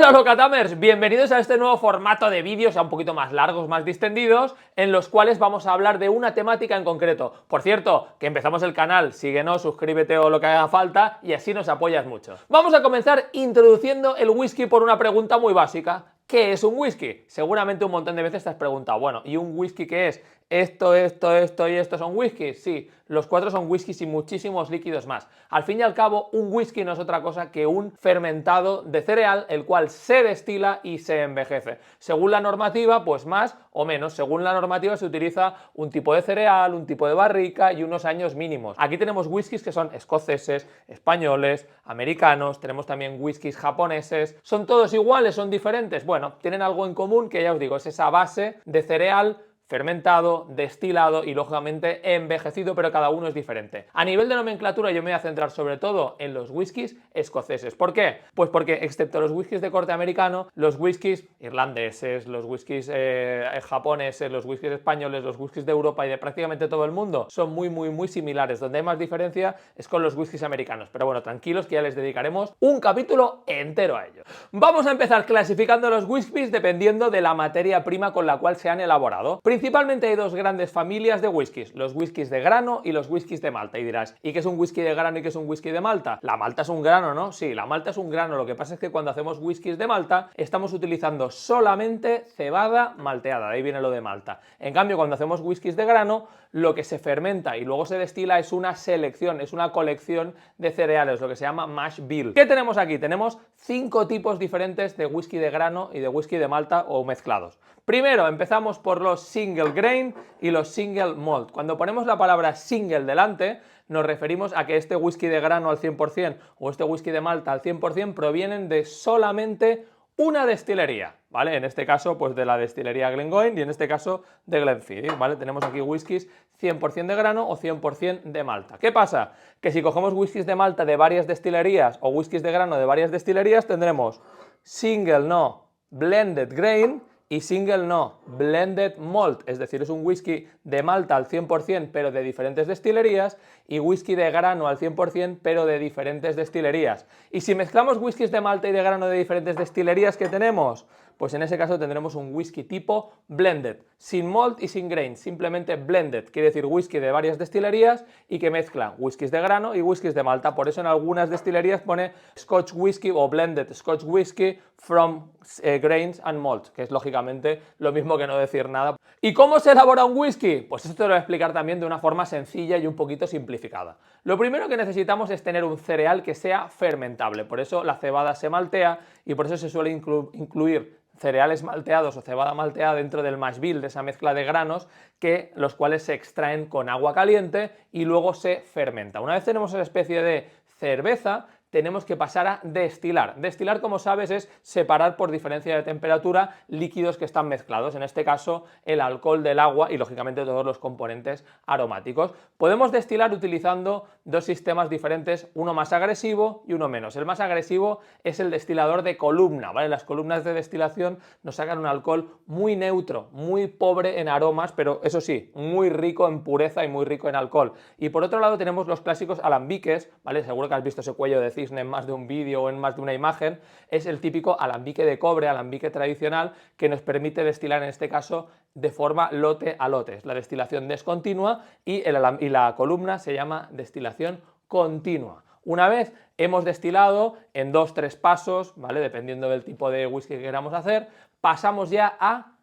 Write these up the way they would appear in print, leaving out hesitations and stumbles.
Hola Locatamers, bienvenidos a este nuevo formato de vídeos ya un poquito más largos, más distendidos, en los cuales vamos a hablar de una temática en concreto. Por cierto, que empezamos el canal, síguenos, suscríbete o lo que haga falta y así nos apoyas mucho. Vamos a comenzar introduciendo el whisky por una pregunta muy básica. ¿Qué es un whisky? Seguramente un montón de veces te has preguntado, bueno, ¿y un whisky qué es? Esto y esto son whiskies. Sí, los cuatro son whiskies y muchísimos líquidos más. Al fin y al cabo, un whisky no es otra cosa que un fermentado de cereal, el cual se destila y se envejece. Según la normativa, pues más o menos. Según la normativa se utiliza un tipo de cereal, un tipo de barrica y unos años mínimos. Aquí tenemos whiskies que son escoceses, españoles, americanos, tenemos también whiskies japoneses. ¿Son todos iguales? ¿Son diferentes? Bueno, tienen algo en común que ya os digo, es esa base de cereal fermentado, destilado y lógicamente envejecido, pero cada uno es diferente. A nivel de nomenclatura yo me voy a centrar sobre todo en los whiskies escoceses. ¿Por qué? Pues porque excepto los whiskies de corte americano, los whiskies irlandeses, los whiskies japoneses, los whiskies españoles, los whiskies de Europa y de prácticamente todo el mundo son muy similares. Donde hay más diferencia es con los whiskies americanos. Pero bueno, tranquilos que ya les dedicaremos un capítulo entero a ello. Vamos a empezar clasificando los whiskies dependiendo de la materia prima con la cual se han elaborado. Principalmente hay dos grandes familias de whiskies, los whiskies de grano y los whiskies de malta. Y dirás, ¿y qué es un whisky de grano y qué es un whisky de malta? La malta es un grano, ¿no? Sí, la malta es un grano. Lo que pasa es que cuando hacemos whiskies de malta estamos utilizando solamente cebada malteada, de ahí viene lo de malta. En cambio, cuando hacemos whiskies de grano, lo que se fermenta y luego se destila es una selección, es una colección de cereales, lo que se llama mash bill. ¿Qué tenemos aquí? Tenemos 5 tipos diferentes de whisky de grano y de whisky de malta o mezclados. Primero, empezamos por los single grain y los single malt. Cuando ponemos la palabra single delante, nos referimos a que este whisky de grano al 100% o este whisky de malta al 100% provienen de solamente una destilería, ¿vale? En este caso, pues de la destilería Glengoyne y en este caso de Glenfiddich, ¿vale? Tenemos aquí whiskies 100% de grano o 100% de malta. ¿Qué pasa? Que si cogemos whiskies de malta de varias destilerías o whiskies de grano de varias destilerías, tendremos single no blended grain y single no blended malt, es decir, es un whisky de malta al 100% pero de diferentes destilerías y whisky de grano al 100% pero de diferentes destilerías. Y si mezclamos whiskies de malta y de grano de diferentes destilerías, ¿qué tenemos? Pues en ese caso tendremos un whisky tipo blended, sin malt y sin grain, simplemente blended, quiere decir whisky de varias destilerías y que mezcla whiskies de grano y whiskies de malta. Por eso en algunas destilerías pone Scotch whisky o blended Scotch whisky from grains and malt, que es lógicamente lo mismo que no decir nada. ¿Y cómo se elabora un whisky? Pues esto te lo voy a explicar también de una forma sencilla y un poquito simplificada. Lo primero que necesitamos es tener un cereal que sea fermentable, por eso la cebada se maltea y por eso se suele incluir cereales malteados o cebada malteada dentro del mash bill, de esa mezcla de granos, los cuales se extraen con agua caliente y luego se fermenta. Una vez tenemos esa especie de cerveza, tenemos que pasar a destilar. Destilar, como sabes, es separar por diferencia de temperatura líquidos que están mezclados, en este caso el alcohol del agua y lógicamente todos los componentes aromáticos. Podemos destilar utilizando dos sistemas diferentes, uno más agresivo y uno menos. El más agresivo es el destilador de columna, ¿vale? Las columnas de destilación nos sacan un alcohol muy neutro, muy pobre en aromas, pero eso sí, muy rico en pureza y muy rico en alcohol. Y por otro lado tenemos los clásicos alambiques, ¿vale? Seguro que has visto ese cuello de cisne en más de un vídeo o en más de una imagen. Es el típico alambique de cobre, alambique tradicional, que nos permite destilar en este caso de forma lote a lote. Es la destilación descontinua y la columna se llama destilación continua. Una vez hemos destilado en 2-3 pasos, ¿vale? Dependiendo del tipo de whisky que queramos hacer, pasamos ya a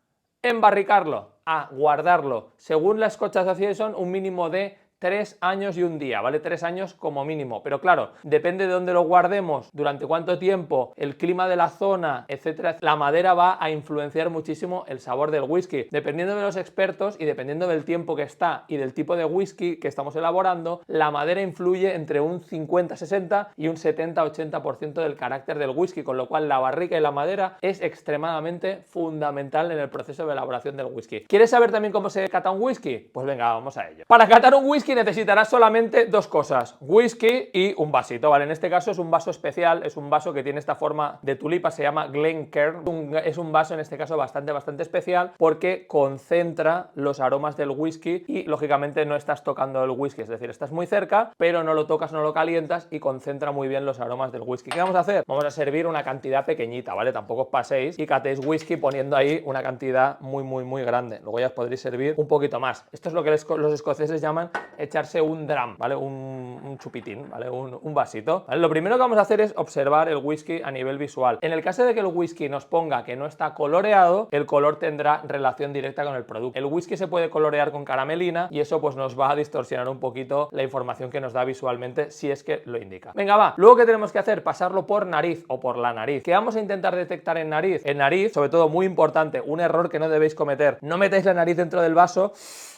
embarricarlo, a guardarlo. Según la Scotch Association, un mínimo de 3 años y un día, ¿vale? 3 años como mínimo, pero claro, depende de dónde lo guardemos, durante cuánto tiempo, el clima de la zona, etcétera. La madera va a influenciar muchísimo el sabor del whisky. Dependiendo de los expertos y dependiendo del tiempo que está y del tipo de whisky que estamos elaborando, la madera influye entre un 50-60 y un 70-80% del carácter del whisky, con lo cual la barrica y la madera es extremadamente fundamental en el proceso de elaboración del whisky. ¿Quieres saber también cómo se cata un whisky? Pues venga, vamos a ello. Para catar un whisky whisky necesitarás solamente dos cosas, whisky y un vasito, ¿vale? En este caso es un vaso especial, es un vaso que tiene esta forma de tulipa, se llama Glencairn. Es un vaso en este caso bastante especial porque concentra los aromas del whisky y lógicamente no estás tocando el whisky, es decir, estás muy cerca, pero no lo tocas, no lo calientas y concentra muy bien los aromas del whisky. ¿Qué vamos a hacer? Vamos a servir una cantidad pequeñita, ¿vale? Tampoco os paséis y catéis whisky poniendo ahí una cantidad muy grande. Luego ya os podréis servir un poquito más. Esto es lo que los escoceses llaman echarse un dram, ¿vale? Un chupitín, ¿vale? Un vasito, ¿vale? Lo primero que vamos a hacer es observar el whisky a nivel visual. En el caso de que el whisky nos ponga que no está coloreado, el color tendrá relación directa con el producto. El whisky se puede colorear con caramelina y eso pues nos va a distorsionar un poquito la información que nos da visualmente si es que lo indica. Venga, va. Luego, ¿qué tenemos que hacer? Pasarlo por nariz o por la nariz. ¿Qué vamos a intentar detectar en nariz? En nariz, sobre todo, muy importante, un error que no debéis cometer. No metáis la nariz dentro del vaso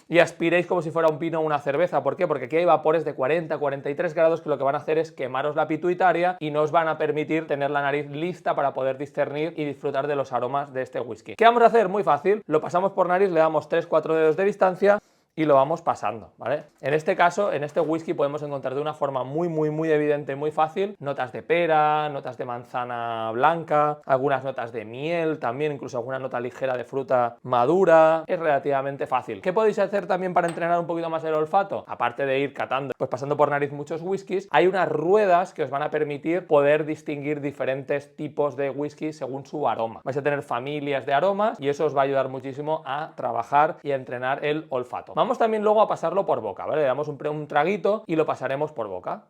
y aspiréis como si fuera un vino o una cerveza. ¿Por qué? Porque aquí hay vapores de 40-43 grados que lo que van a hacer es quemaros la pituitaria y no os van a permitir tener la nariz lista para poder discernir y disfrutar de los aromas de este whisky. ¿Qué vamos a hacer? Muy fácil. Lo pasamos por nariz, le damos 3-4 dedos de distancia y lo vamos pasando, ¿vale? En este caso, en este whisky podemos encontrar de una forma muy evidente, muy fácil, notas de pera, notas de manzana blanca, algunas notas de miel también, incluso alguna nota ligera de fruta madura. Es relativamente fácil. ¿Qué podéis hacer también para entrenar un poquito más el olfato? Aparte de ir catando, pues pasando por nariz muchos whiskies, hay unas ruedas que os van a permitir poder distinguir diferentes tipos de whisky según su aroma. Vais a tener familias de aromas y eso os va a ayudar muchísimo a trabajar y a entrenar el olfato. Vamos también luego a pasarlo por boca, ¿vale? Le damos un traguito y lo pasaremos por boca.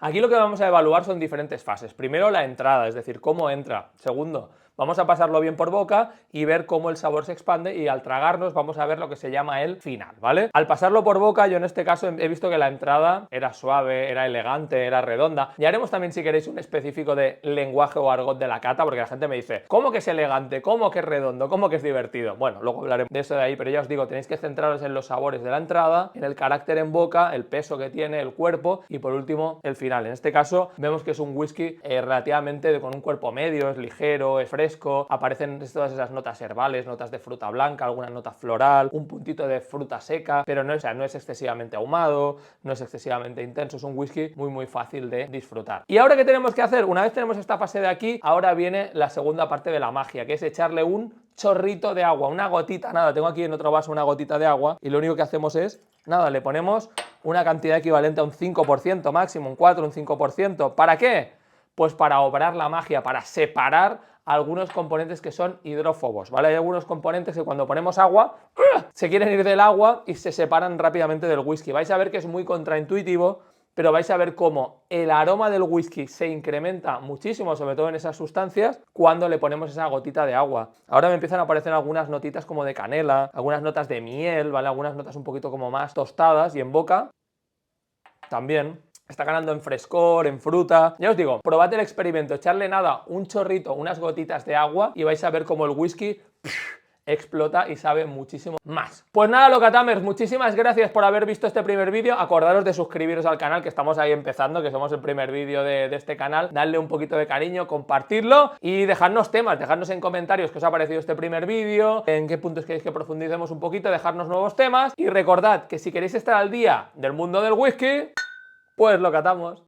Aquí lo que vamos a evaluar son diferentes fases. Primero, la entrada, es decir, cómo entra. Segundo, vamos a pasarlo bien por boca y ver cómo el sabor se expande y al tragarnos vamos a ver lo que se llama el final, ¿vale? Al pasarlo por boca, yo en este caso he visto que la entrada era suave, era elegante, era redonda. Y haremos también, si queréis, un específico de lenguaje o argot de la cata, porque la gente me dice, ¿cómo que es elegante? ¿Cómo que es redondo? ¿Cómo que es divertido? Bueno, luego hablaremos de eso de ahí, pero ya os digo, tenéis que centraros en los sabores de la entrada, en el carácter en boca, el peso que tiene, el cuerpo y por último, el final. En este caso, vemos que es un whisky relativamente con un cuerpo medio, es ligero, es fresco, aparecen todas esas notas herbales, notas de fruta blanca, alguna nota floral, un puntito de fruta seca, pero no es excesivamente ahumado, no es excesivamente intenso, es un whisky muy fácil de disfrutar. ¿Y ahora qué tenemos que hacer? Una vez tenemos esta fase de aquí, ahora viene la segunda parte de la magia, que es echarle un chorrito de agua, una gotita, nada, tengo aquí en otro vaso una gotita de agua y lo único que hacemos es, nada, le ponemos una cantidad equivalente a un 5% máximo, un 4, un 5%. ¿Para qué? Pues para obrar la magia, para separar algunos componentes que son hidrófobos, ¿vale? Hay algunos componentes que cuando ponemos agua se quieren ir del agua y se separan rápidamente del whisky. Vais a ver que es muy contraintuitivo, pero vais a ver cómo el aroma del whisky se incrementa muchísimo, sobre todo en esas sustancias, cuando le ponemos esa gotita de agua. Ahora me empiezan a aparecer algunas notitas como de canela, algunas notas de miel, ¿vale? Algunas notas un poquito como más tostadas y en boca también está ganando en frescor, en fruta. Ya os digo, probad el experimento, echarle nada, un chorrito, unas gotitas de agua y vais a ver cómo el whisky explota y sabe muchísimo más. Pues nada, locatamers, muchísimas gracias por haber visto este primer vídeo. Acordaros de suscribiros al canal, que estamos ahí empezando, que somos el primer vídeo de este canal. Dadle un poquito de cariño, compartirlo y dejadnos temas, dejadnos en comentarios qué os ha parecido este primer vídeo, en qué puntos queréis que profundicemos un poquito, dejarnos nuevos temas y recordad que si queréis estar al día del mundo del whisky, pues lo catamos.